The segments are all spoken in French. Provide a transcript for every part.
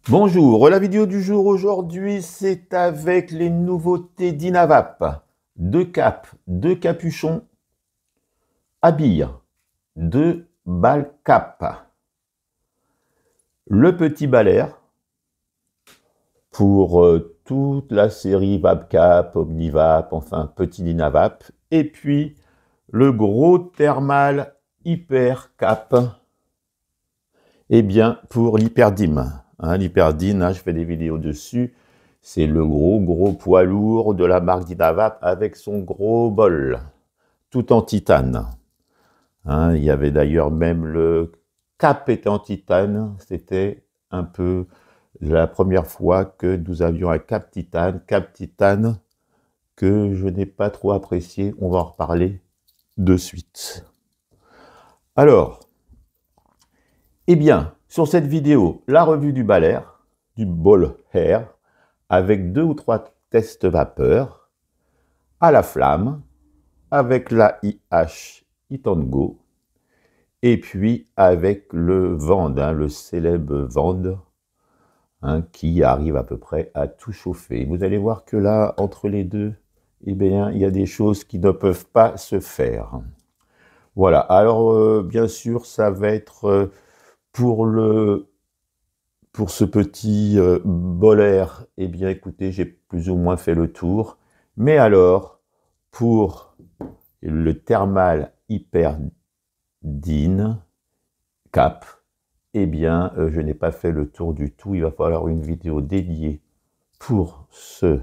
Bonjour, la vidéo du jour aujourd'hui, c'est avec les nouveautés d'Inavap. Deux capes, deux capuchons, habille, deux balles cap. Le petit balai pour toute la série VapCap, Omnivap, enfin petit Inavap. Et puis le gros thermal hyper cap, eh bien pour l'hyperdim. L'hyperdim, je fais des vidéos dessus. C'est le gros poids lourd de la marque d'Inavap avec son gros bol, tout en titane. Il y avait d'ailleurs même le cap était en titane. C'était un peu la première fois que nous avions un cap titane que je n'ai pas trop apprécié. On va en reparler de suite. Alors, eh bien, sur cette vidéo, la revue du bal air, du ball air, avec 2 ou 3 tests vapeur, à la flamme, avec la IH Itango, et puis avec le Vand, le célèbre Vand, qui arrive à peu près à tout chauffer. Vous allez voir que là, entre les deux, eh bien, il y a des choses qui ne peuvent pas se faire. Voilà, alors bien sûr, ça va être pour ce petit bol air, eh bien écoutez, j'ai plus ou moins fait le tour. Mais alors, pour le thermal hyper din cap, eh bien, je n'ai pas fait le tour du tout. Il va falloir une vidéo dédiée pour ce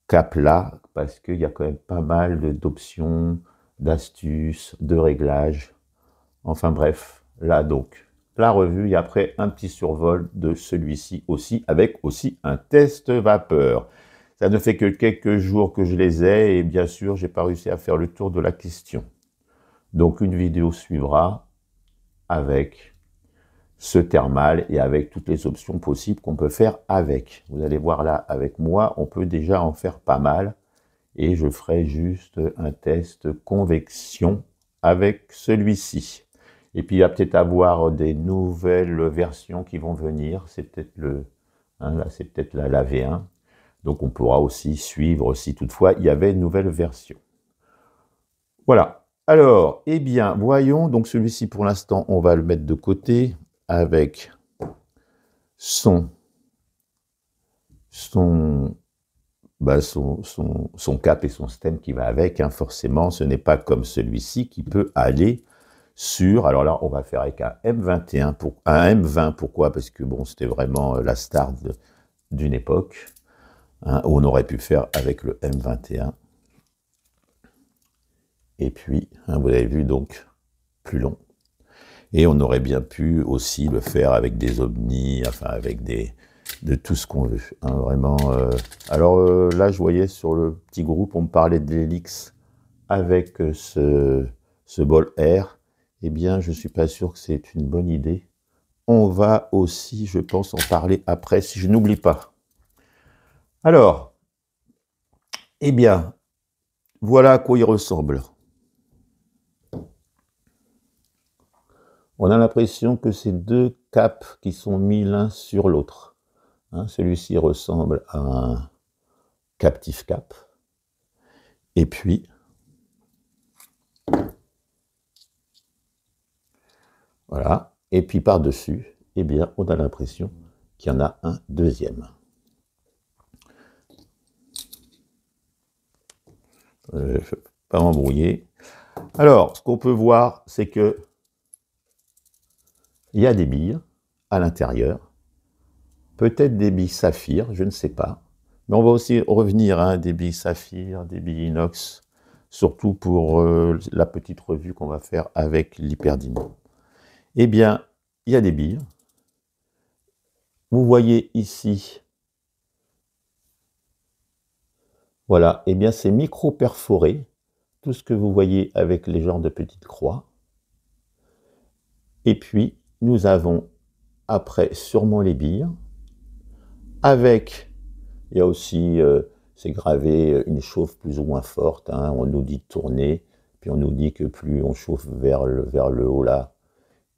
cap-là, parce qu'il y a quand même pas mal d'options, d'astuces, de réglages. Enfin bref, là donc, la revue et après un petit survol de celui-ci aussi, avec aussi un test vapeur. Ça ne fait que quelques jours que je les ai et bien sûr, j'ai pas réussi à faire le tour de la question. Donc une vidéo suivra avec ce thermal et avec toutes les options possibles qu'on peut faire avec. Vous allez voir là, avec moi, on peut déjà en faire pas mal et je ferai juste un test convection avec celui-ci. Et puis, il va peut-être avoir des nouvelles versions qui vont venir. C'est peut-être là, c'est peut-être la V1. Donc, on pourra aussi suivre si toutefois il y avait une nouvelle version. Voilà. Alors, eh bien, voyons. Donc, celui-ci, pour l'instant, on va le mettre de côté avec son cap et son stem qui va avec. Forcément, ce n'est pas comme celui-ci qui peut aller sur, alors là, on va faire avec un M21, un M20, pourquoi? Parce que bon, c'était vraiment la star d'une époque, où on aurait pu faire avec le M21. Et puis, vous avez vu, donc, plus long. Et on aurait bien pu aussi le faire avec des Omni, enfin, avec de tout ce qu'on veut. Vraiment. Alors là, je voyais sur le petit groupe, on me parlait de l'Helix avec ce bol air. Eh bien, je ne suis pas sûr que c'est une bonne idée. On va aussi, je pense, en parler après, si je n'oublie pas. Alors, eh bien, voilà à quoi il ressemble. On a l'impression que c'est deux caps qui sont mis l'un sur l'autre. Celui-ci ressemble à un captif cap. Et puis, voilà. Et puis par-dessus, eh bien, on a l'impression qu'il y en a un deuxième. Je ne vais pas m'embrouiller. Alors, ce qu'on peut voir, c'est que il y a des billes à l'intérieur. Peut-être des billes saphir, je ne sais pas. Mais on va aussi revenir à des billes saphir, des billes inox, surtout pour la petite revue qu'on va faire avec l'hyperdino. Eh bien, il y a des billes. Vous voyez ici, voilà, eh bien c'est micro-perforé, tout ce que vous voyez avec les genres de petites croix. Et puis, nous avons après sûrement les billes, avec, il y a aussi, c'est gravé, une chauffe plus ou moins forte, on nous dit de tourner, puis on nous dit que plus on chauffe vers le haut là,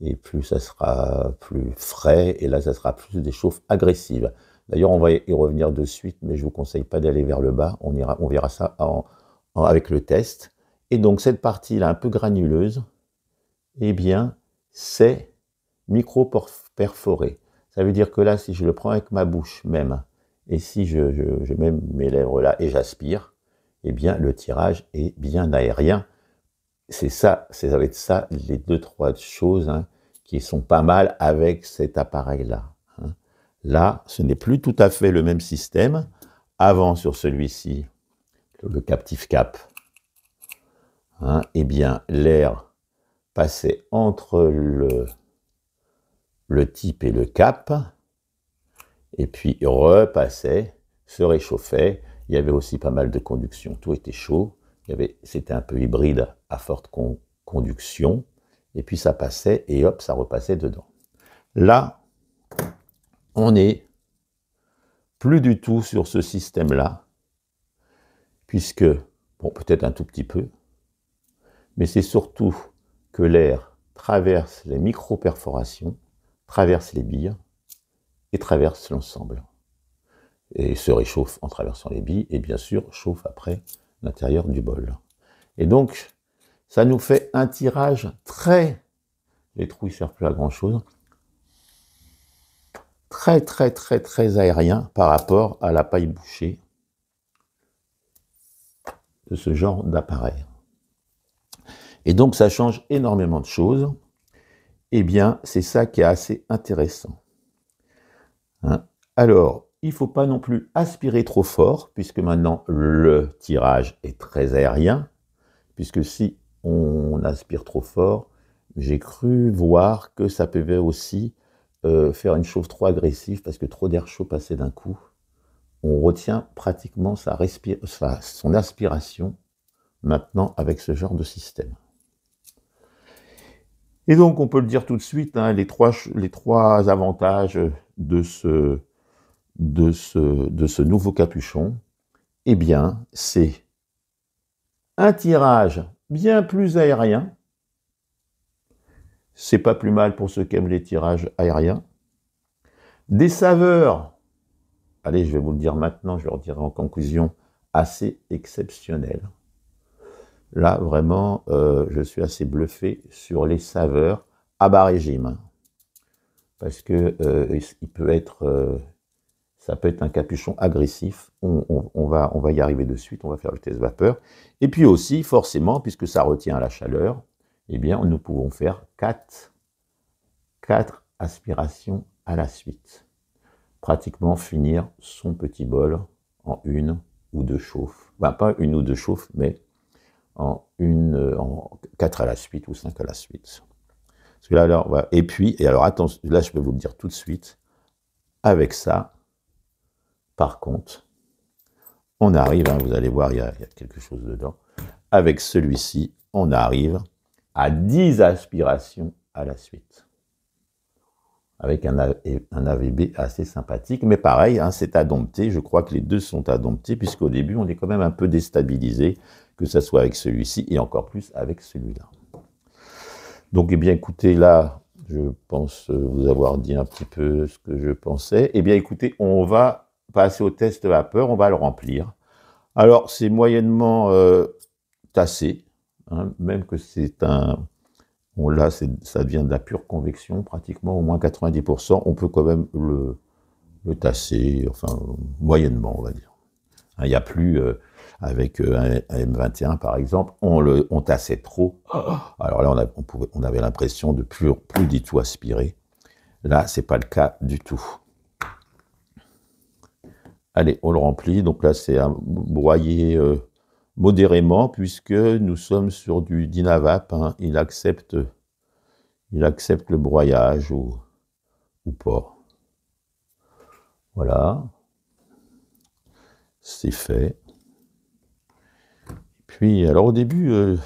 et plus ça sera plus frais, et là, ça sera plus des chauffes agressives. D'ailleurs, on va y revenir de suite, mais je ne vous conseille pas d'aller vers le bas, on verra ça avec le test. Et donc, cette partie-là, un peu granuleuse, eh bien, c'est micro-perforé. Ça veut dire que là, si je le prends avec ma bouche même, et si je mets mes lèvres là et j'aspire, eh bien, le tirage est bien aérien. C'est ça, ça va être ça, les deux, trois choses qui sont pas mal avec cet appareil-là. Là, ce n'est plus tout à fait le même système. Avant, sur celui-ci, le Captive Cap, eh bien, l'air passait entre le type et le cap, et puis repassait, se réchauffait. Il y avait aussi pas mal de conduction, tout était chaud. C'était un peu hybride à forte conduction, et puis ça passait, et hop, ça repassait dedans. Là, on n'est plus du tout sur ce système-là, puisque, bon, peut-être un tout petit peu, mais c'est surtout que l'air traverse les micro-perforations, traverse les billes, et traverse l'ensemble. Et se réchauffe en traversant les billes, et bien sûr, chauffe après l'intérieur du bol. Et donc, ça nous fait un tirage très... Les trous, ils ne servent plus à grand-chose. Très, très, très, très aérien par rapport à la paille bouchée de ce genre d'appareil. Et donc, ça change énormément de choses. Eh bien, c'est ça qui est assez intéressant. Alors, il ne faut pas non plus aspirer trop fort, puisque maintenant, le tirage est très aérien, puisque si on aspire trop fort, j'ai cru voir que ça pouvait aussi faire une chauffe trop agressive, parce que trop d'air chaud passé d'un coup, on retient pratiquement son aspiration maintenant avec ce genre de système. Et donc, on peut le dire tout de suite, les trois avantages de ce nouveau capuchon, eh bien, c'est un tirage bien plus aérien. C'est pas plus mal pour ceux qui aiment les tirages aériens. Des saveurs, allez, je vais vous le dire maintenant, je leur dirai en conclusion, assez exceptionnelles. Là, vraiment, je suis assez bluffé sur les saveurs à bas régime. Parce que ça peut être un capuchon agressif. On va y arriver de suite, on va faire le test vapeur. Et puis aussi, forcément, puisque ça retient la chaleur, eh bien, nous pouvons faire 4 aspirations à la suite. Pratiquement finir son petit bol en 1 ou 2 chauffes. Enfin, pas 1 ou 2 chauffes, mais en 4 à la suite ou 5 à la suite. Parce que là, alors, voilà. Et puis, alors attention, là, je peux vous le dire tout de suite, avec ça, par contre, on arrive, vous allez voir, il y a quelque chose dedans. Avec celui-ci, on arrive à 10 aspirations à la suite. Avec un AVB assez sympathique, mais pareil, c'est à dompter. Je crois que les deux sont à dompter, puisqu'au début, on est quand même un peu déstabilisé, que ce soit avec celui-ci et encore plus avec celui-là. Donc, eh bien, écoutez, là, je pense vous avoir dit un petit peu ce que je pensais. Eh bien, écoutez, on va passer au test vapeur, on va le remplir. Alors, c'est moyennement tassé, même que c'est un... Bon, là, ça devient de la pure convection, pratiquement, au moins 90%. On peut quand même le tasser, enfin, moyennement, on va dire. Il n'y a plus, avec un M21, par exemple, on tassait trop. Alors là, on avait l'impression de plus du tout aspirer. Là, ce n'est pas le cas du tout. Allez, on le remplit. Donc là, c'est à broyer modérément, puisque nous sommes sur du Dynavap. Il accepte le broyage ou pas. Voilà. C'est fait. Puis, alors au début,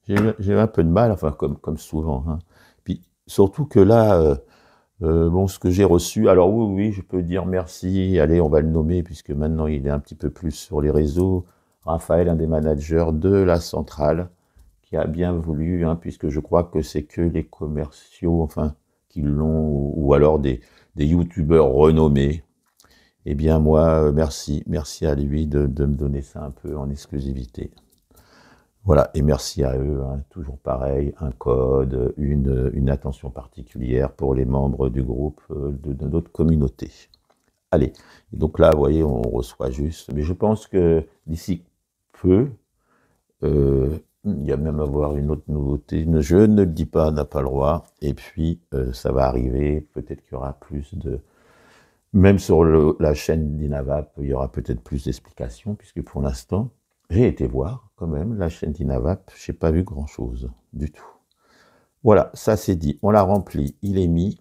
j'ai eu un peu de mal, enfin, comme souvent. Puis, surtout que là, bon, ce que j'ai reçu, alors oui, je peux dire merci, allez, on va le nommer, puisque maintenant il est un petit peu plus sur les réseaux. Raphaël, un des managers de la centrale, qui a bien voulu, hein, puisque je crois que c'est que les commerciaux, enfin, qui l'ont, ou alors des youtubeurs renommés. Eh bien, moi, merci à lui de me donner ça un peu en exclusivité. Voilà, et merci à eux, hein, toujours pareil, un code, une attention particulière pour les membres du groupe de notre communauté. Allez, et donc là, vous voyez, on reçoit juste, mais je pense que d'ici peu, il y a même à avoir une autre nouveauté, je ne le dis pas, n'a pas le droit, et puis ça va arriver, peut-être qu'il y aura plus de... Même sur la chaîne d'Inavap, il y aura peut-être plus d'explications, puisque pour l'instant, j'ai été voir quand même la chaîne d'Inavap, je n'ai pas vu grand-chose du tout. Voilà, ça c'est dit, on l'a rempli, il est mis,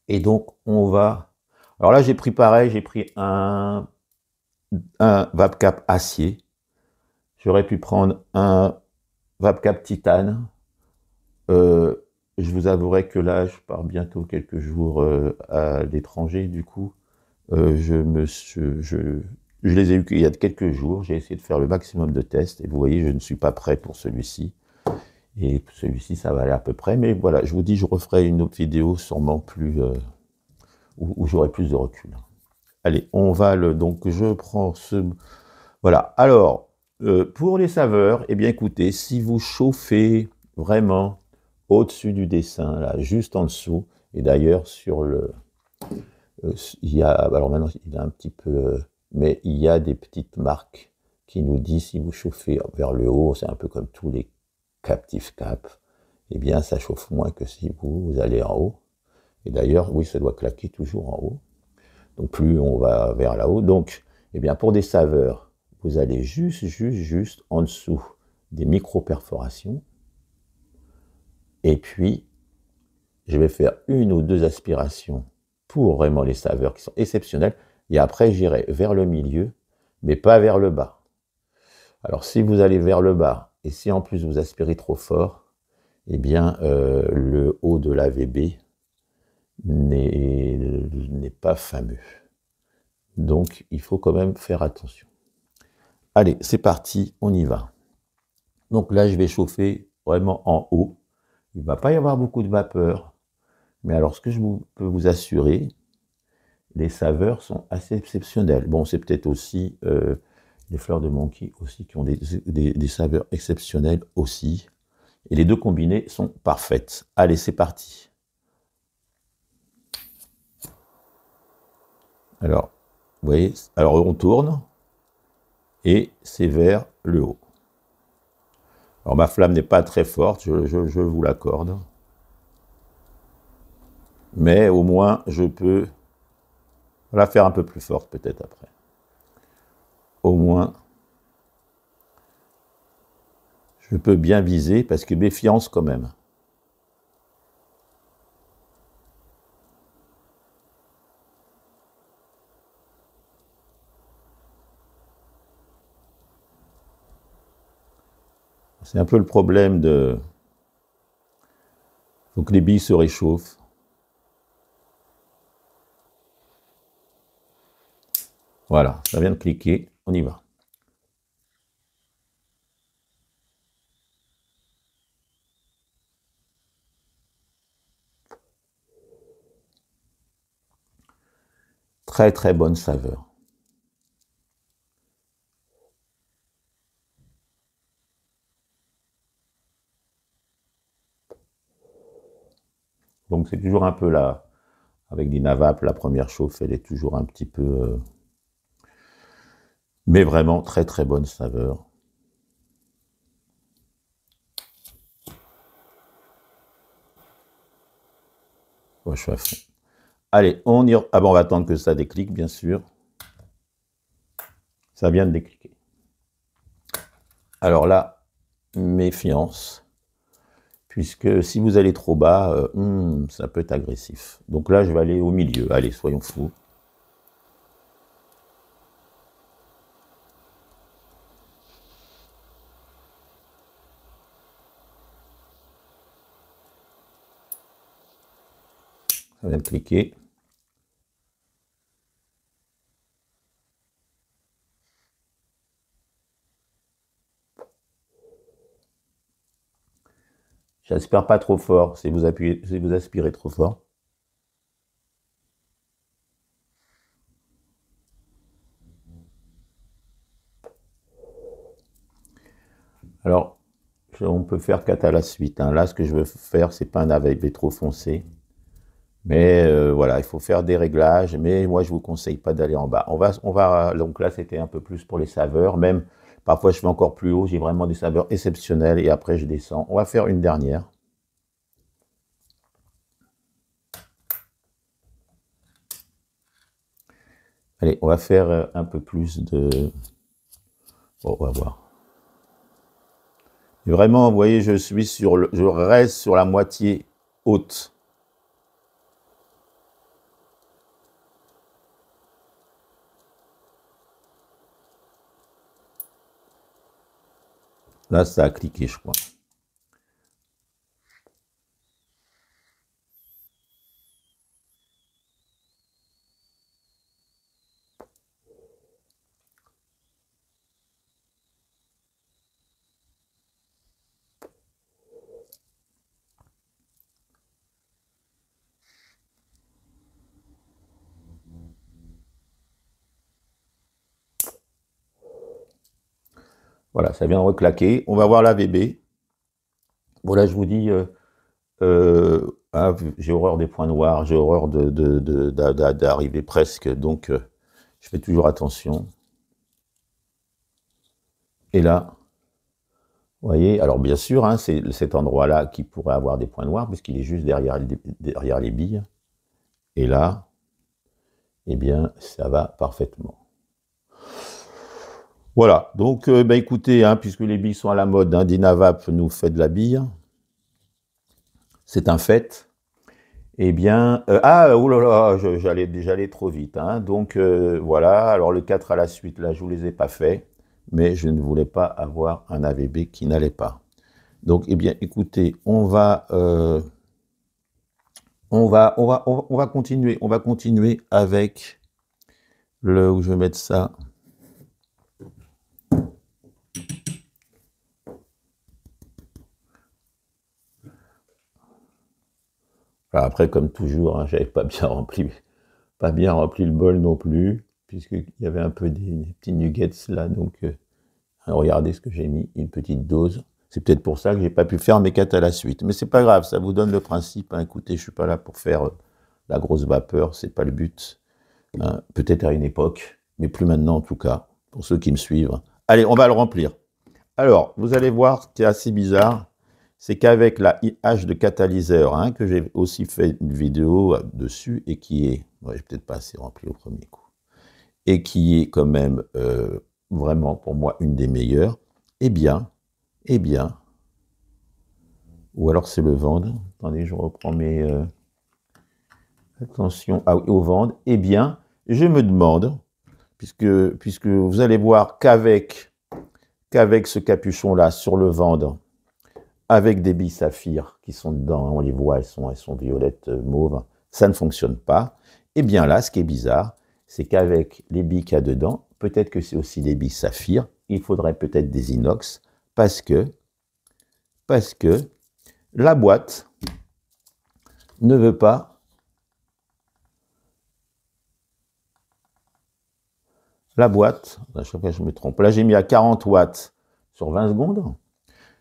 et donc on va... Alors là j'ai pris pareil, j'ai pris un VapCap acier, j'aurais pu prendre un VapCap titane, je vous avouerai que là je pars bientôt quelques jours à l'étranger, du coup, je les ai eus il y a quelques jours, j'ai essayé de faire le maximum de tests, et vous voyez, je ne suis pas prêt pour celui-ci. Et celui-ci, ça va aller à peu près, mais voilà, je vous dis, je referai une autre vidéo sûrement plus, où j'aurai plus de recul. Allez, on va donc je prends ce, voilà. Alors, pour les saveurs, eh bien écoutez, si vous chauffez vraiment au-dessus du dessin, là, juste en dessous, et d'ailleurs sur le, il y a, alors maintenant il est un petit peu, mais il y a des petites marques qui nous disent si vous chauffez vers le haut, c'est un peu comme tous les Captive Cap, eh bien ça chauffe moins que si vous allez en haut. Et d'ailleurs, oui, ça doit claquer toujours en haut. Donc plus on va vers là-haut. Donc, eh bien pour des saveurs, vous allez juste en dessous des micro-perforations. Et puis, je vais faire une ou deux aspirations pour vraiment les saveurs qui sont exceptionnelles. Et après, j'irai vers le milieu, mais pas vers le bas. Alors, si vous allez vers le bas, et si en plus vous aspirez trop fort, eh bien, le haut de l'AVB n'est pas fameux. Donc, il faut quand même faire attention. Allez, c'est parti, on y va. Donc là, je vais chauffer vraiment en haut. Il ne va pas y avoir beaucoup de vapeur. Mais alors, ce que je peux vous assurer, les saveurs sont assez exceptionnelles. Bon, c'est peut-être aussi les fleurs de Monkey aussi qui ont des saveurs exceptionnelles aussi. Et les deux combinés sont parfaites. Allez, c'est parti. Alors, vous voyez, alors on tourne et c'est vers le haut. Alors ma flamme n'est pas très forte, je vous l'accorde. Mais au moins, je peux la faire un peu plus forte peut-être après. Au moins, je peux bien viser, parce que méfiance quand même. C'est un peu le problème de... Il faut que les billes se réchauffent. Voilà, ça vient de cliquer, on y va. Très très bonne saveur. Donc c'est toujours un peu là, avec d'Inavap, la première chauffe, elle est toujours un petit peu... mais vraiment très très bonne saveur. Ouais, je suis à fond. Allez, on y... Ah bon, on va attendre que ça déclique, bien sûr. Ça vient de décliquer. Alors là, méfiance, puisque si vous allez trop bas, ça peut être agressif. Donc là, je vais aller au milieu. Allez, soyons fous. Ça vient de cliquer. J'aspire pas trop fort, si vous appuyez, si vous aspirez trop fort. Alors, on peut faire 4 à la suite. Hein. Là, ce que je veux faire, c'est pas un AVB trop foncé. Mais voilà, il faut faire des réglages. Mais moi, je vous conseille pas d'aller en bas. Donc là, c'était un peu plus pour les saveurs. Même, parfois, je fais encore plus haut. J'ai vraiment des saveurs exceptionnelles. Et après, je descends. On va faire une dernière. Allez, on va faire un peu plus de... Bon, on va voir. Et vraiment, vous voyez, je reste sur la moitié haute. Là, ça a cliqué, je crois. Voilà, ça vient de reclaquer. On va voir la VB. Bon, là, je vous dis, j'ai horreur des points noirs, j'ai horreur d'arriver presque, donc je fais toujours attention. Et là, vous voyez, alors bien sûr, hein, c'est cet endroit-là qui pourrait avoir des points noirs, puisqu'il est juste derrière les billes. Et là, eh bien, ça va parfaitement. Voilà, donc bah, écoutez, hein, puisque les billes sont à la mode, hein, Dynavap nous fait de la bille. C'est un fait. Eh bien, oh là là, j'allais trop vite. Hein, donc voilà, alors le 4 à la suite, là, je ne vous les ai pas faits, mais je ne voulais pas avoir un AVB qui n'allait pas. Donc, eh bien, écoutez, on va continuer avec le, où je vais mettre ça. Alors après, comme toujours, hein, j'avais pas bien rempli le bol non plus, puisqu'il y avait un peu des petits nuggets là, donc regardez ce que j'ai mis, une petite dose. C'est peut-être pour ça que j'ai pas pu faire mes 4 à la suite, mais c'est pas grave, ça vous donne le principe. Hein. Écoutez, je suis pas là pour faire la grosse vapeur, c'est pas le but. Hein. Peut-être à une époque, mais plus maintenant en tout cas, pour ceux qui me suivent. Allez, on va le remplir. Alors, vous allez voir, ce qui est assez bizarre, c'est qu'avec la IH de catalyseur, hein, que j'ai aussi fait une vidéo dessus, et qui est, ouais, j'ai peut-être pas assez rempli au premier coup, et qui est quand même vraiment pour moi une des meilleures, eh bien, ou alors c'est le Vende, attendez, je reprends mes, attention, ah oui, au Vende, eh bien, je me demande, puisque vous allez voir qu'avec ce capuchon-là sur le Vende, avec des billes saphir qui sont dedans, on les voit, elles sont violettes, mauves, ça ne fonctionne pas. Et bien là, ce qui est bizarre, c'est qu'avec les billes qu'il y a dedans, peut-être que c'est aussi des billes saphir, il faudrait peut-être des inox, parce que la boîte ne veut pas, la boîte, à chaque fois je me trompe, là j'ai mis à 40 watts sur 20 secondes.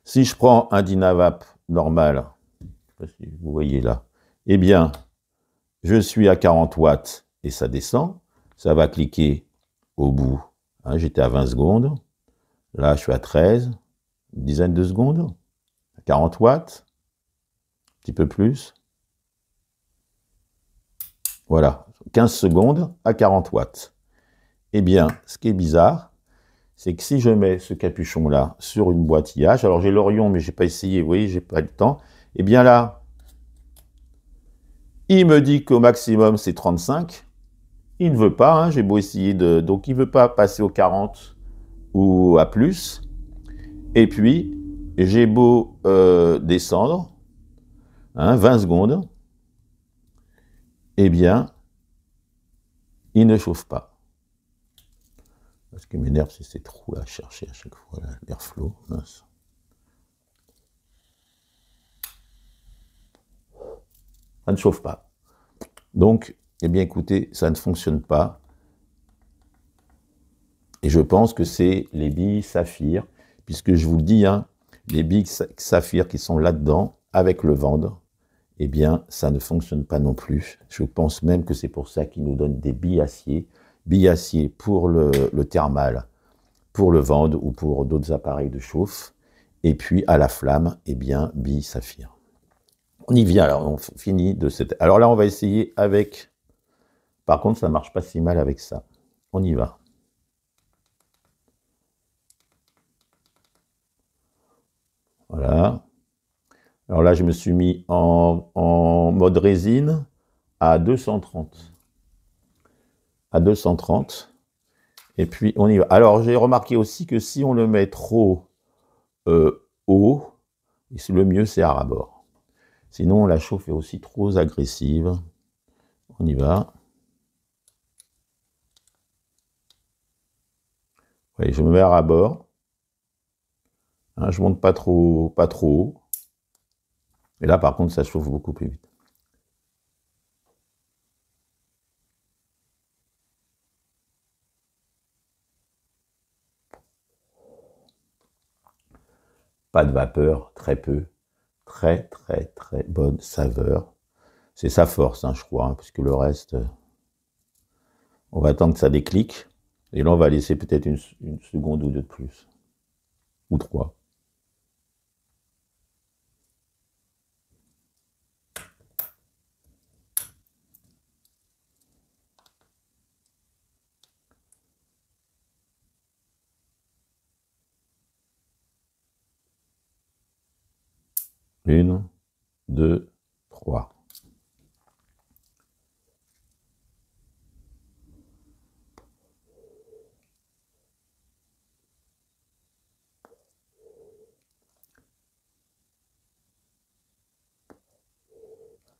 Si je prends un Dynavap normal, je ne sais pas si vous voyez là, eh bien, je suis à 40 watts et ça descend. Ça va cliquer au bout. Hein, j'étais à 20 secondes. Là, je suis à 13, une dizaine de secondes. 40 watts, un petit peu plus. Voilà, 15 secondes à 40 watts. Eh bien, ce qui est bizarre, c'est que si je mets ce capuchon-là sur une boîte IH, alors j'ai l'Orion, mais je n'ai pas essayé, vous voyez, j'ai pas le temps, eh bien là, il me dit qu'au maximum, c'est 35. Il ne veut pas, hein, j'ai beau essayer de... Donc, il ne veut pas passer au 40 ou à plus. Et puis, j'ai beau descendre, hein, 20 secondes, eh bien, il ne chauffe pas. Ce qui m'énerve, c'est ces trous à chercher à chaque fois, l'airflow. Mince. ça ne chauffe pas. Donc, eh bien écoutez, ça ne fonctionne pas. Et je pense que c'est les billes saphir, puisque je vous le dis, hein, les billes saphir qui sont là-dedans, avec le vendre, eh bien, ça ne fonctionne pas non plus. Je pense même que c'est pour ça qu'ils nous donnent des billes acier pour le thermal, pour le vendre ou pour d'autres appareils de chauffe, et puis à la flamme, eh bien, billes saphir. On y vient, alors on finit de cette... Alors là, on va essayer avec... Par contre, ça ne marche pas si mal avec ça. On y va. Voilà. Alors là, je me suis mis en mode résine à 230. À 230. Et puis, on y va. Alors, j'ai remarqué aussi que si on le met trop haut, le mieux, c'est à ras-bord. Sinon, la chauffe est aussi trop agressive. On y va. Oui, je me mets à ras-bord. Hein, je monte pas trop haut. Et là, par contre, ça chauffe beaucoup plus vite. Pas de vapeur, très peu. Très bonne saveur. C'est sa force, hein, je crois, hein, puisque le reste, on va attendre que ça déclique. Et là, on va laisser peut-être une seconde ou deux de plus. Ou 3. Une, 2, 3.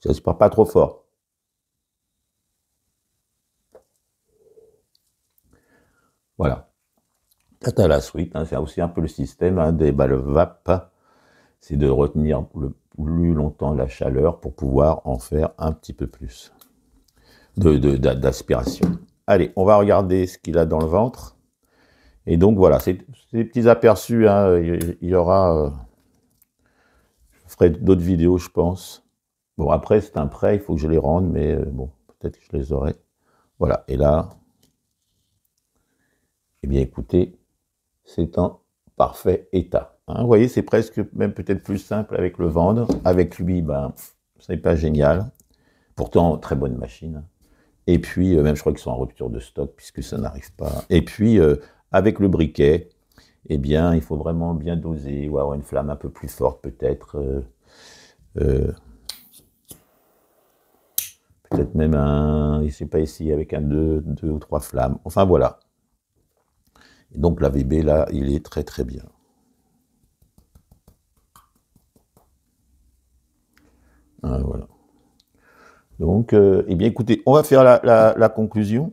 J'espère pas trop fort. Voilà. Tata à la suite, hein, c'est aussi un peu le système hein, des balles vape. C'est de retenir le plus longtemps la chaleur pour pouvoir en faire un petit peu plus d'aspiration. Allez, on va regarder ce qu'il a dans le ventre. Et donc voilà, c'est des petits aperçus. Hein, il y aura... je ferai d'autres vidéos, je pense. Bon, après, c'est un prêt, il faut que je les rende, mais bon, peut-être que je les aurai. Voilà, et là, eh bien, écoutez, c'est en parfait état. Hein, vous voyez, c'est presque même peut-être plus simple avec le vendre. Avec lui, ben, c'est pas génial. Pourtant, très bonne machine. Et puis, même je crois qu'ils sont en rupture de stock, puisque ça n'arrive pas. Et puis, avec le briquet, eh bien, il faut vraiment bien doser, ou avoir une flamme un peu plus forte, peut-être. Peut-être même un, je ne sais pas ici, avec un 2 ou 3 flammes. Enfin, voilà. Et donc, la VB, là, il est très bien. Ah, voilà. Donc, eh bien, écoutez, on va faire la conclusion.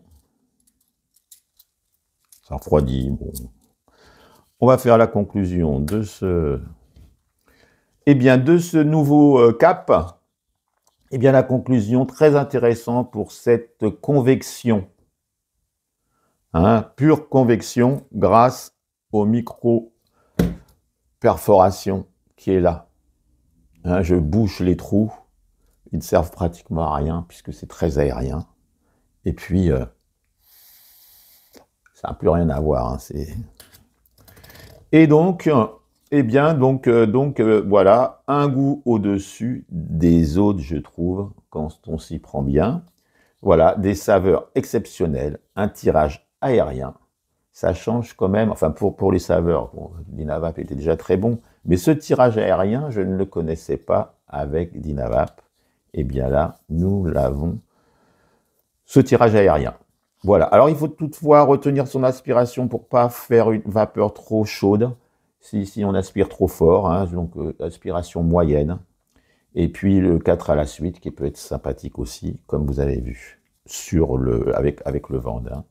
Ça refroidit, bon. On va faire la conclusion de ce... Eh bien, de ce nouveau cap. Eh bien, la conclusion, très intéressante pour cette convection. Hein, pure convection grâce au micro-perforation qui est là. Hein, je bouche les trous. Ils ne servent pratiquement à rien puisque c'est très aérien. Et puis, ça n'a plus rien à voir. Hein, et donc, eh bien, voilà, un goût au-dessus des autres, je trouve, quand on s'y prend bien. Voilà, des saveurs exceptionnelles, un tirage aérien. Ça change quand même, enfin pour les saveurs, bon, Dynavap était déjà très bon, mais ce tirage aérien, je ne le connaissais pas avec Dynavap. Et bien là, nous l'avons, ce tirage aérien. Voilà, alors il faut toutefois retenir son aspiration pour ne pas faire une vapeur trop chaude, si on aspire trop fort, hein, donc aspiration moyenne. Et puis le 4 à la suite, qui peut être sympathique aussi, comme vous avez vu, avec le Vande. Hein.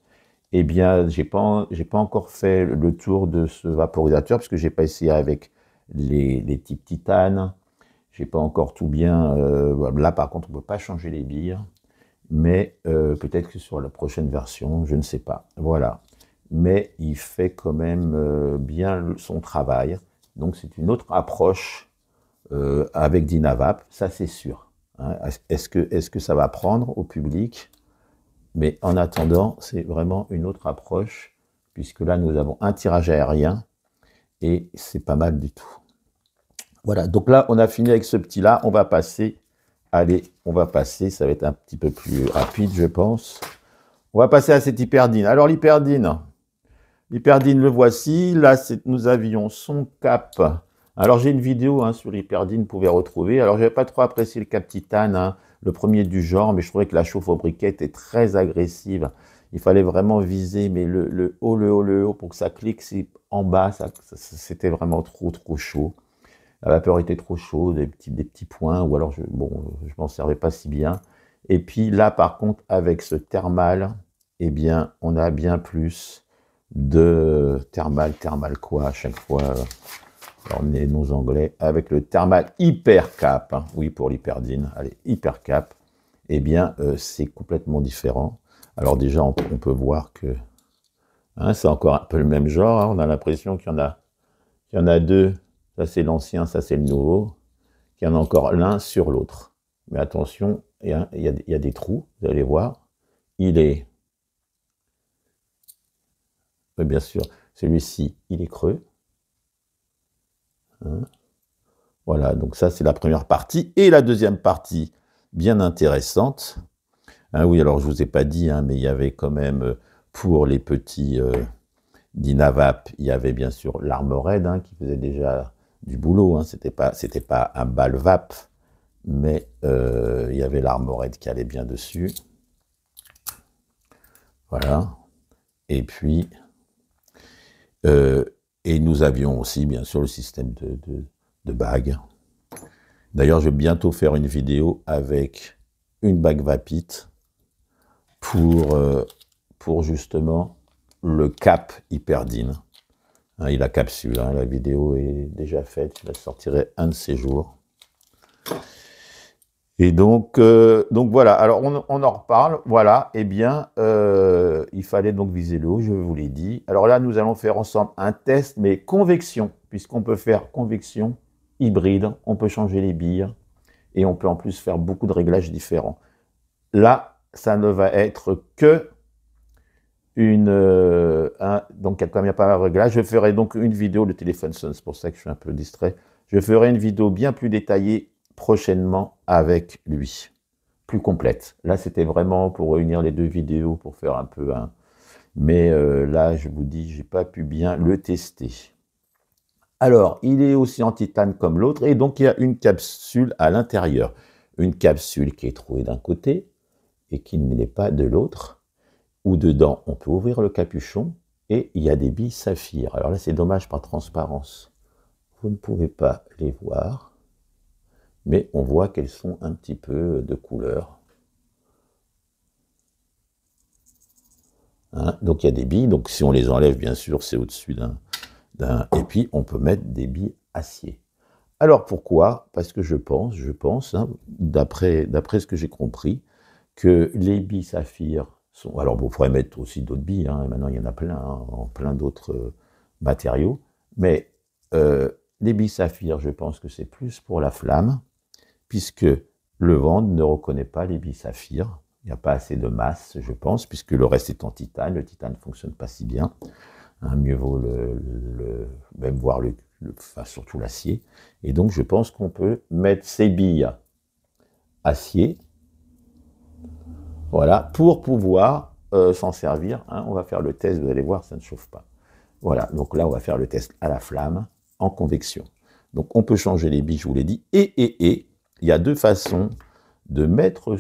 Eh bien, j'ai pas encore fait le tour de ce vaporisateur, parce que j'ai pas essayé avec les types titane. J'ai pas encore tout bien. Là, par contre, on ne peut pas changer les billes. Mais peut-être que sur la prochaine version, je ne sais pas. Voilà. Mais il fait quand même bien son travail. Donc, c'est une autre approche avec Dynavap, ça c'est sûr. Hein. Est-ce que ça va prendre au public? Mais en attendant, c'est vraiment une autre approche, puisque là, nous avons un tirage aérien, et c'est pas mal du tout. Voilà, donc là, on a fini avec ce petit-là. On va passer, allez, on va passer, ça va être un petit peu plus rapide, je pense. On va passer à cette hyperdine. Alors, l'hyperdine, le voici. Là, nous avions son cap. Alors, j'ai une vidéo sur l'hyperdine, vous pouvez retrouver. Alors, je n'avais pas trop apprécié le cap titane, le premier du genre, mais je trouvais que la chauffe au briquet était très agressive. Il fallait vraiment viser, mais le haut, pour que ça clique, en bas, c'était vraiment trop chaud. La vapeur était trop chaude, des petits points, ou alors, je m'en servais pas si bien. Et puis là, par contre, avec ce thermal, eh bien, on a bien plus de thermal quoi, à chaque fois. Alors, on est nos anglais, avec le thermal hypercap, oui, pour l'hyperdine, allez, hypercap, eh bien, c'est complètement différent. Alors déjà, on peut voir que c'est encore un peu le même genre, on a l'impression qu'il y en a deux. Ça, c'est l'ancien, ça, c'est le nouveau. Il y en a encore l'un sur l'autre. Mais attention, il y a des trous, vous allez voir. Il est... Oui, bien sûr, celui-ci, il est creux. Hein. Voilà, donc ça, c'est la première partie. Et la deuxième partie, bien intéressante. Oui, alors, je ne vous ai pas dit, mais il y avait quand même, pour les petits Dynavap, il y avait bien sûr l'Armored, qui faisait déjà du boulot, c'était pas un Balvap, mais il y avait l'Armored qui allait bien dessus. Voilà. Et puis, et nous avions aussi, bien sûr, le système de bague. D'ailleurs, je vais bientôt faire une vidéo avec une bague Vapit pour justement le cap hyperdine. Et la capsule, la vidéo est déjà faite, je la sortirai un de ces jours. Et donc voilà, alors on en reparle, voilà, eh bien, il fallait donc viser le haut, je vous l'ai dit. Alors là, nous allons faire ensemble un test, mais convection, puisqu'on peut faire convection, hybride, on peut changer les billes, et on peut en plus faire beaucoup de réglages différents. Là, ça ne va être que donc comme il n'y a pas mal de réglages, je ferai donc une vidéo, le téléphone sonne, c'est pour ça que je suis un peu distrait, je ferai une vidéo bien plus détaillée prochainement avec lui, plus complète. Là, c'était vraiment pour réunir les deux vidéos, pour faire un peu mais là, je vous dis, j'ai pas pu bien le tester. Alors, il est aussi en titane comme l'autre, et donc il y a une capsule à l'intérieur. Une capsule qui est trouée d'un côté, et qui ne l'est pas de l'autre, où dedans, on peut ouvrir le capuchon, et il y a des billes saphir. Alors là, c'est dommage par transparence. Vous ne pouvez pas les voir, mais on voit qu'elles sont un petit peu de couleur. Donc il y a des billes, donc si on les enlève, bien sûr, c'est au-dessus et puis on peut mettre des billes acier. Alors pourquoi? Parce que je pense, d'après ce que j'ai compris, que les billes saphir sont... Alors vous pourrez mettre aussi d'autres billes, maintenant il y en a plein, en plein d'autres matériaux, mais les billes saphir, je pense que c'est plus pour la flamme, puisque le vent ne reconnaît pas les billes saphir. Il n'y a pas assez de masse, je pense, puisque le reste est en titane. Le titane ne fonctionne pas si bien. Mieux vaut même voir surtout l'acier. Et donc, je pense qu'on peut mettre ces billes acier, voilà, pour pouvoir s'en servir. On va faire le test, vous allez voir, ça ne chauffe pas. Voilà, donc là, on va faire le test à la flamme, en convection. Donc, on peut changer les billes, je vous l'ai dit. Et il y a deux façons de mettre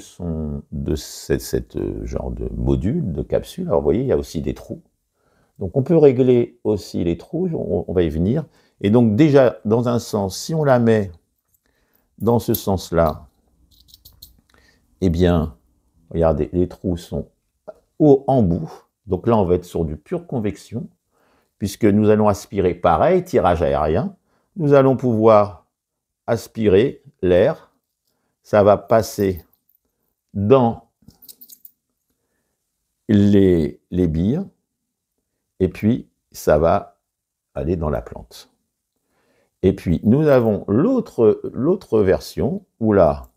cette genre de module, de capsule. Alors, vous voyez, il y a aussi des trous. Donc, on peut régler aussi les trous, on va y venir. Et donc, déjà, dans un sens, si on la met dans ce sens-là, eh bien, regardez, les trous sont en bout. Donc là, on va être sur du pure convection, puisque nous allons aspirer pareil, tirage aérien. Nous allons pouvoir aspirer l'air, ça va passer dans les billes, et puis ça va aller dans la plante. Et puis nous avons l'autre version, où là,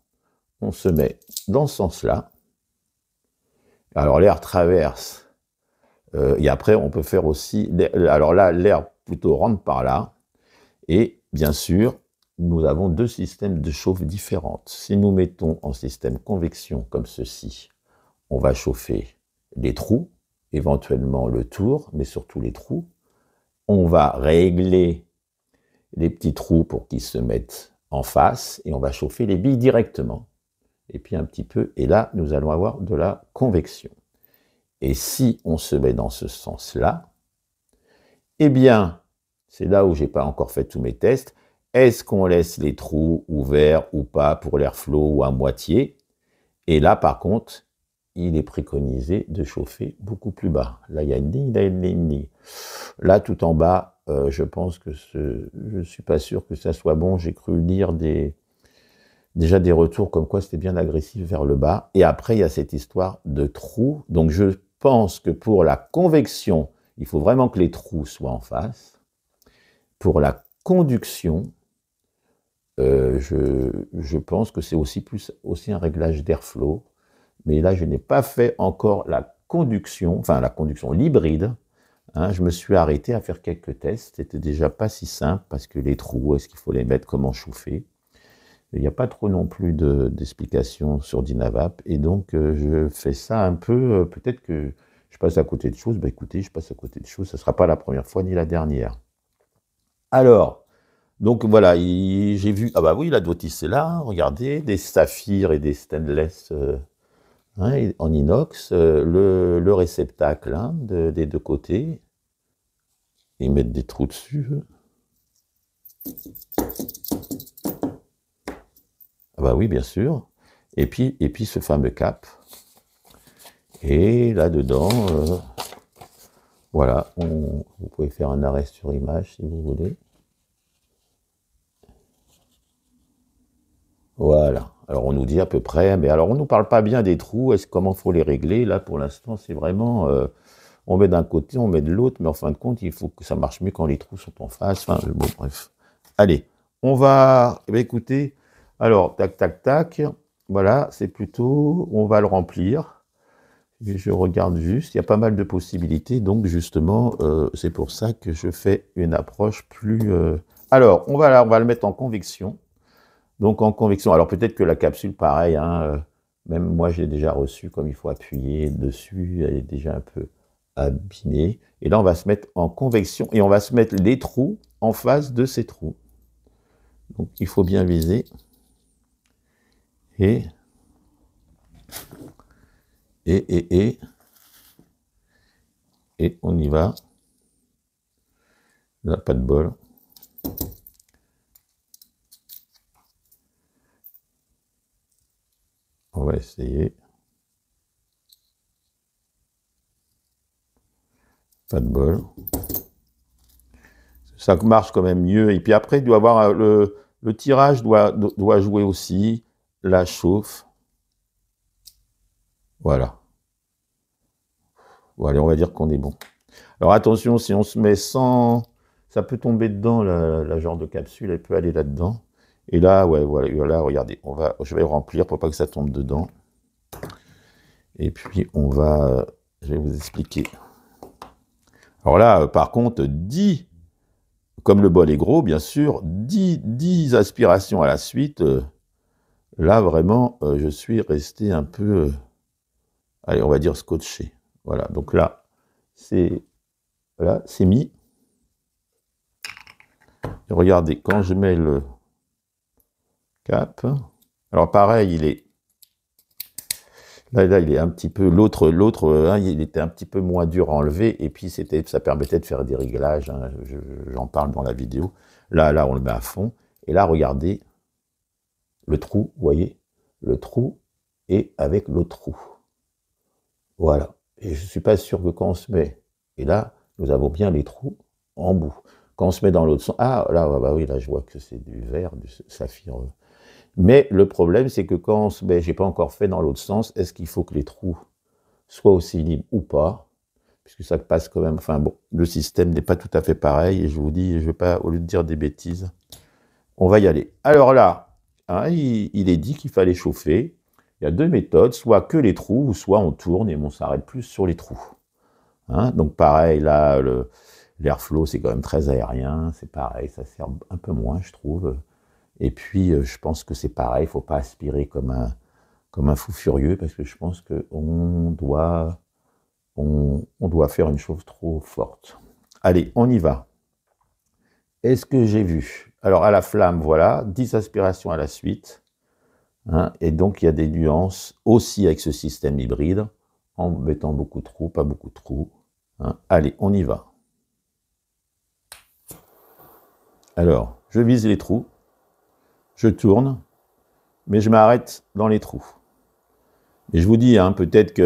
on se met dans ce sens-là. Alors l'air traverse, et après on peut faire aussi, alors là l'air plutôt rentre par là, et bien sûr, nous avons deux systèmes de chauffe différents. Si nous mettons en système convection comme ceci, on va chauffer les trous, éventuellement le tour, mais surtout les trous. On va régler les petits trous pour qu'ils se mettent en face, et on va chauffer les billes directement. Et puis un petit peu, et là, nous allons avoir de la convection. Et si on se met dans ce sens-là, eh bien, c'est là où je n'ai pas encore fait tous mes tests. Est-ce qu'on laisse les trous ouverts ou pas pour l'air flot ou à moitié? Et là, par contre, il est préconisé de chauffer beaucoup plus bas. Là, il y a une ligne, là, il y a une ligne. Là, tout en bas, je pense que je ne suis pas sûr que ça soit bon. J'ai cru lire déjà des retours comme quoi c'était bien agressif vers le bas. Et après, il y a cette histoire de trous. Donc, je pense que pour la convection, il faut vraiment que les trous soient en face. Pour la conduction, je pense que c'est aussi un réglage d'airflow. Mais là, je n'ai pas fait encore la conduction, enfin la conduction, l'hybride. Hein, je me suis arrêté à faire quelques tests. C'était déjà pas si simple parce que les trous, est-ce qu'il faut les mettre, comment chauffer? Il n'y a pas trop non plus d'explications sur Dynavap. Et donc, je fais ça un peu, peut-être que je passe à côté de choses. Ben écoutez, je passe à côté de choses. Ce ne sera pas la première fois ni la dernière. Alors, donc voilà, j'ai vu, ah bah oui, la Dotis est là, regardez, des saphirs et des stainless hein, en inox, le réceptacle hein, des deux côtés, ils mettent des trous dessus. Ah bah oui, bien sûr. Et puis ce fameux cap. Et là-dedans, voilà, vous pouvez faire un arrêt sur image si vous voulez. Voilà. Alors on nous dit à peu près, mais alors on ne nous parle pas bien des trous, comment il faut les régler. Là pour l'instant c'est vraiment, on met d'un côté, on met de l'autre, mais en fin de compte il faut que ça marche mieux quand les trous sont en face. Enfin bon bref. Allez, on va, eh bien, écoutez, alors tac tac tac, voilà, c'est plutôt, on va le remplir. Et je regarde juste, il y a pas mal de possibilités, donc justement c'est pour ça que je fais une approche plus. Alors on va le mettre en convection. Donc en convection, alors peut-être que la capsule, pareil, hein, même moi j'ai déjà reçu, comme il faut appuyer dessus, elle est déjà un peu abîmée. Et là on va se mettre en convection et on va se mettre les trous en face de ces trous. Donc il faut bien viser. Et on y va. Là, pas de bol. On va essayer. Pas de bol. Ça marche quand même mieux. Et puis après, il doit avoir le tirage doit jouer aussi. La chauffe. Voilà. Bon, allez, on va dire qu'on est bon. Alors attention, si on se met sans... Ça peut tomber dedans, la genre de capsule, elle peut aller là-dedans. Et là, ouais, voilà, regardez, je vais remplir pour pas que ça tombe dedans. Et puis, je vais vous expliquer. Alors là, par contre, 10, comme le bol est gros, bien sûr, 10 aspirations à la suite. Là, vraiment, je suis resté un peu, allez, on va dire scotché. Voilà, donc là, c'est mis. Et regardez, quand je mets le cap, alors pareil, il est là il est un petit peu, l'autre, hein, il était un petit peu moins dur à enlever, et puis ça permettait de faire des réglages, hein, j'en parle dans la vidéo. Là, on le met à fond, et là, regardez, le trou, vous voyez, le trou est avec l'autre trou. Voilà, et je ne suis pas sûr que quand on se met, et là, nous avons bien les trous en bout. Quand on se met dans l'autre sens, ah, là, bah oui, là, je vois que c'est du verre, du saphir Mais le problème, c'est que quand j'ai pas encore fait dans l'autre sens, est-ce qu'il faut que les trous soient aussi libres ou pas? Puisque ça passe quand même, enfin bon, le système n'est pas tout à fait pareil, et je vous dis, je vais pas, au lieu de dire des bêtises, on va y aller. Alors là, hein, il est dit qu'il fallait chauffer. Il y a deux méthodes, soit que les trous, ou soit on tourne et on s'arrête plus sur les trous. Hein, donc pareil, là, l'airflow, c'est quand même très aérien, c'est pareil, ça sert un peu moins, je trouve. Et puis, je pense que c'est pareil, il ne faut pas aspirer comme un fou furieux, parce que je pense qu'on doit, on doit faire une chose trop forte. Allez, on y va. Est-ce que j'ai vu? Alors, à la flamme, voilà, 10 aspirations à la suite. Hein, et donc, il y a des nuances aussi avec ce système hybride, en mettant beaucoup de trous, pas beaucoup de trous. Hein. Allez, on y va. Alors, je vise les trous, je tourne, mais je m'arrête dans les trous. Et je vous dis, hein, peut-être qu'il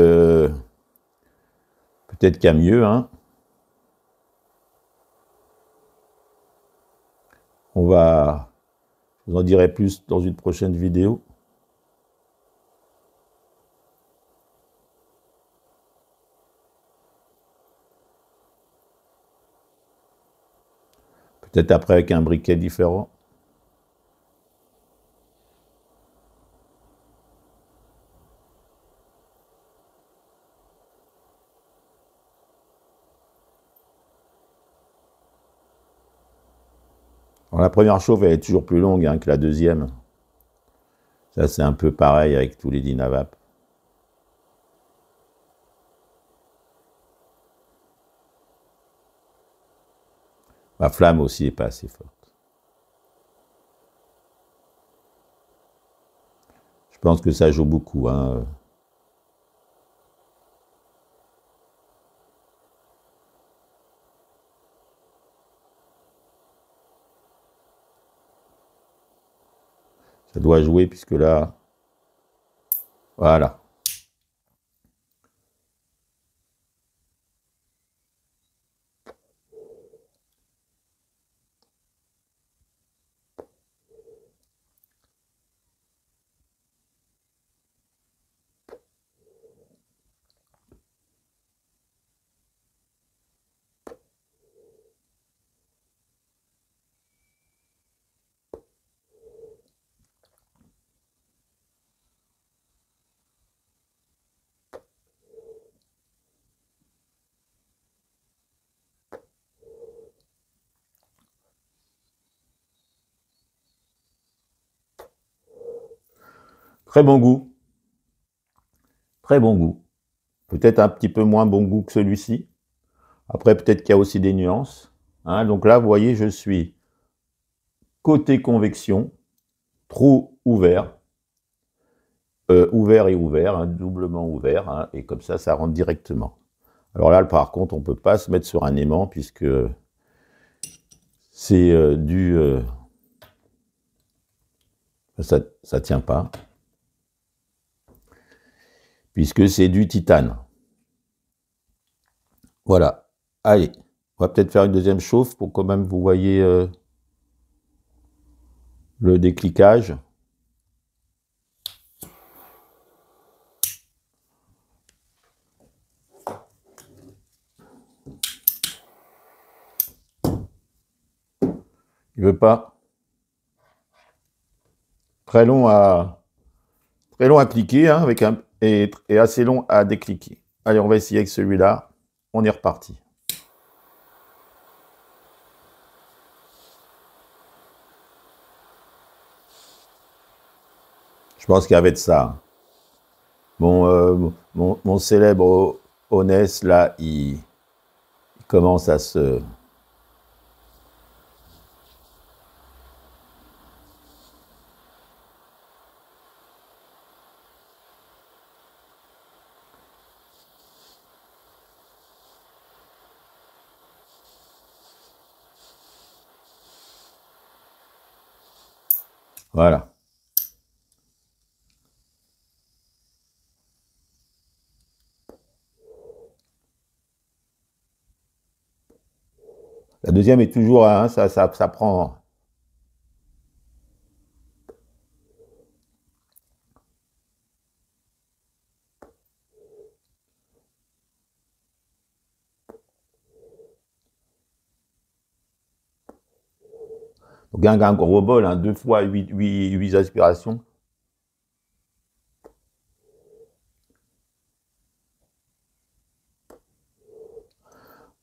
y a mieux. Hein. Je vous en dirai plus dans une prochaine vidéo. Peut-être après avec un briquet différent. Alors, la première chauffe, elle est toujours plus longue hein, que la deuxième. Ça, c'est un peu pareil avec tous les Dynavap. La flamme aussi n'est pas assez forte. Je pense que ça joue beaucoup. Hein. Ça doit jouer puisque là, voilà. Très bon goût. Très bon goût. Peut-être un petit peu moins bon goût que celui-ci. Après, peut-être qu'il y a aussi des nuances. Hein. Donc là, vous voyez, je suis côté convection, trou ouvert. Ouvert et ouvert, hein, doublement ouvert. Hein, et comme ça rentre directement. Alors là, par contre, on ne peut pas se mettre sur un aimant puisque c'est ça ne tient pas. Puisque c'est du titane. Voilà. Allez, on va peut-être faire une deuxième chauffe pour quand même vous voyez le décliquage. Il veut pas. Très long à cliquer, hein, et assez long à décliquer. Allez, on va essayer avec celui-là. On est reparti. Je pense qu'il y avait de ça. Mon célèbre Honest, là, il commence à se... Voilà. La deuxième est toujours, hein, ça prend... Donc un gros bol, hein, 2 fois 8 aspirations.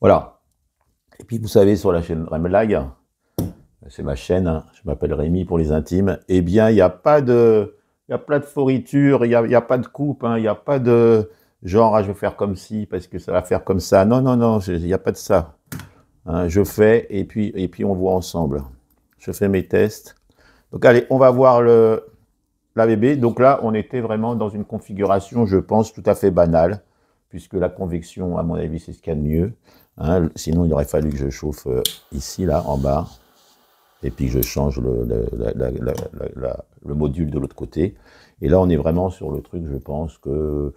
Voilà. Et puis vous savez, sur la chaîne Remlag, c'est ma chaîne, hein, je m'appelle Rémi pour les intimes, eh bien il n'y a pas de... Il n'y a pas de fourriture, il n'y a pas de coupe, hein, il n'y a pas de genre, ah, je vais faire comme ci parce que ça va faire comme ça. Non, non, non, il n'y a pas de ça. Hein, je fais et puis on voit ensemble. Je fais mes tests. Donc allez, on va voir la bébé. Donc là, on était vraiment dans une configuration, je pense, tout à fait banale, puisque la convection, à mon avis, c'est ce qu'il y a de mieux. Hein, sinon, il aurait fallu que je chauffe ici, là, en bas, et puis que je change le module de l'autre côté. Et là, on est vraiment sur le truc, je pense que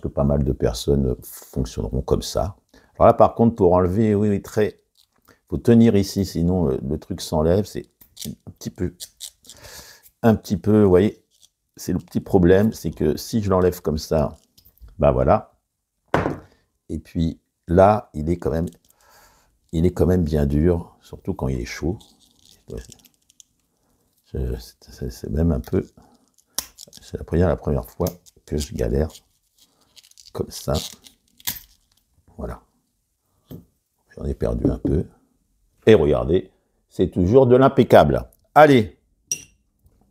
pas mal de personnes fonctionneront comme ça. Alors là, par contre, pour enlever, oui, très... faut tenir ici, sinon le truc s'enlève. C'est un petit peu, vous voyez, c'est le petit problème, c'est que si je l'enlève comme ça, ben voilà. Et puis là, il est quand même bien dur, surtout quand il est chaud. C'est même un peu... C'est la première fois que je galère comme ça. Voilà. J'en ai perdu un peu. Et regardez, c'est toujours de l'impeccable. Allez,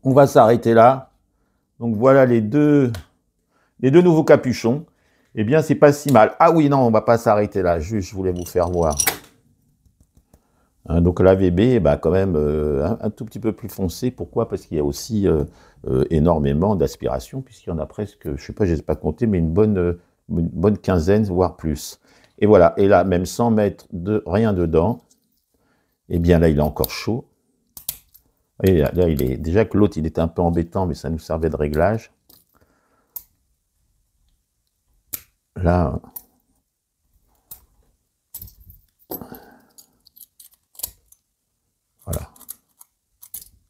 on va s'arrêter là. Donc voilà les deux nouveaux capuchons. Eh bien, c'est pas si mal. Ah oui, non, on va pas s'arrêter là. Juste, je voulais vous faire voir. Hein, donc la VB, bah, quand même un tout petit peu plus foncé. Pourquoi? Parce qu'il y a aussi énormément d'aspiration, puisqu'il y en a presque, je sais pas, je n'ai pas compté, mais une bonne quinzaine, voire plus. Et voilà, et là, même sans mettre rien dedans, eh bien là, il est encore chaud. Et là, il est déjà que l'autre, il était un peu embêtant, mais ça nous servait de réglage. Là, voilà.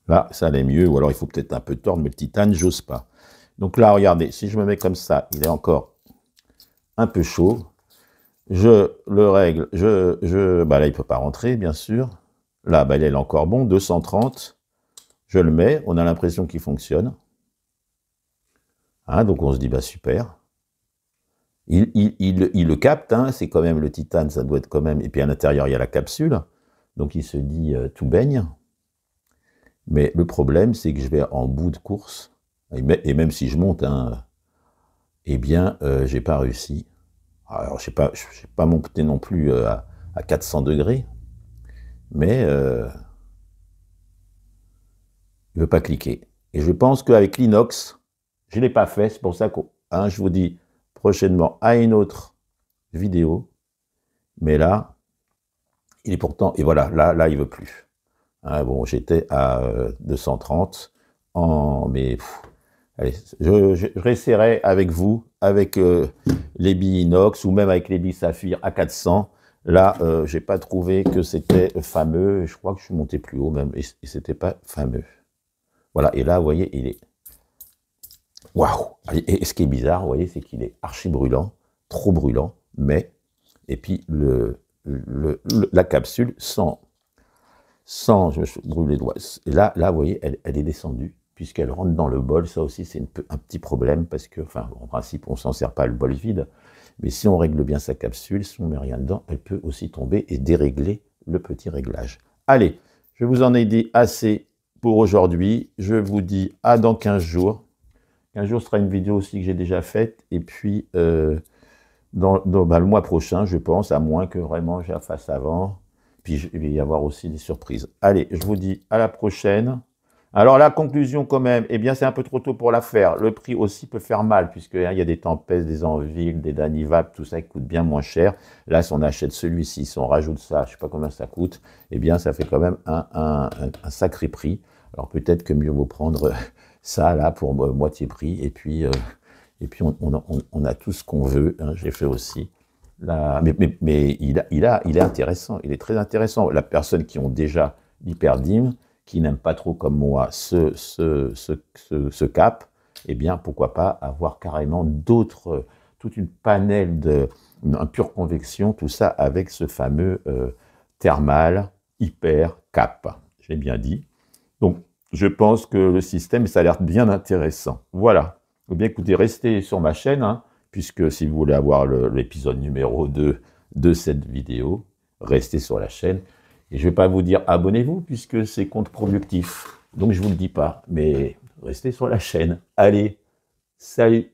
Là, ça allait mieux, ou alors il faut peut-être un peu tordre, mais le titane, j'ose pas. Donc là, regardez, si je me mets comme ça, il est encore un peu chaud. Je le règle, bah là, il ne peut pas rentrer, bien sûr. Là, bah, il est encore bon, 230. Je le mets, on a l'impression qu'il fonctionne. Hein, donc on se dit, bah super. Il le capte, hein, c'est quand même le titane, ça doit être quand même... Et puis à l'intérieur, il y a la capsule. Donc il se dit, tout baigne. Mais le problème, c'est que je vais en bout de course. Et même si je monte, hein, eh bien, j'ai pas réussi. Alors, je n'ai pas monté non plus à 400 degrés. Mais il ne veut pas cliquer. Et je pense qu'avec l'inox, je ne l'ai pas fait. C'est pour ça que hein, je vous dis prochainement à une autre vidéo. Mais là, il est pourtant... Et voilà, là il ne veut plus. Hein, bon, j'étais à 230. Mais allez, je réessayerai avec vous, avec les billes inox ou même avec les billes saphir à 400. Là, je n'ai pas trouvé que c'était fameux. Je crois que je suis monté plus haut même et c'était pas fameux. Voilà, et là, vous voyez, il est... Waouh! Et ce qui est bizarre, vous voyez, c'est qu'il est archi brûlant, trop brûlant, mais... Et puis, la capsule, sans je me brûle les doigts. Et là, vous voyez, elle est descendue, puisqu'elle rentre dans le bol. Ça aussi, c'est un petit problème, parce que, enfin, en principe, on ne s'en sert pas le bol vide. Mais si on règle bien sa capsule, si on ne met rien dedans, elle peut aussi tomber et dérégler le petit réglage. Allez, je vous en ai dit assez pour aujourd'hui. Je vous dis à dans 15 jours. 15 jours, ce sera une vidéo aussi que j'ai déjà faite. Et puis, dans le mois prochain, je pense, à moins que vraiment je la fasse avant. Puis, il va y avoir aussi des surprises. Allez, je vous dis à la prochaine. Alors, la conclusion quand même, eh bien, c'est un peu trop tôt pour la faire. Le prix aussi peut faire mal, puisqu'il y a des Tempest, des Envil, des Danivap, tout ça qui coûte bien moins cher. Là, si on achète celui-ci, si on rajoute ça, je ne sais pas combien ça coûte, eh bien, ça fait quand même un sacré prix. Alors, peut-être que mieux vaut prendre ça, là, pour moitié prix. Et puis on a tout ce qu'on veut. Hein, j'ai fait aussi. Mais il est intéressant. Il est très intéressant. La personne qui ont déjà l'hyperdim, qui n'aime pas trop comme moi ce cap, eh bien, pourquoi pas avoir carrément d'autres, toute une panel un pure convection, tout ça avec ce fameux thermal hyper cap. j'ai bien dit. Donc, je pense que le système, ça a l'air bien intéressant. Voilà. Eh bien, écoutez, restez sur ma chaîne, hein, puisque si vous voulez avoir l'épisode numéro 2 de cette vidéo, restez sur la chaîne. Et je ne vais pas vous dire abonnez-vous, puisque c'est contre-productif. Donc, je ne vous le dis pas, mais restez sur la chaîne. Allez, salut!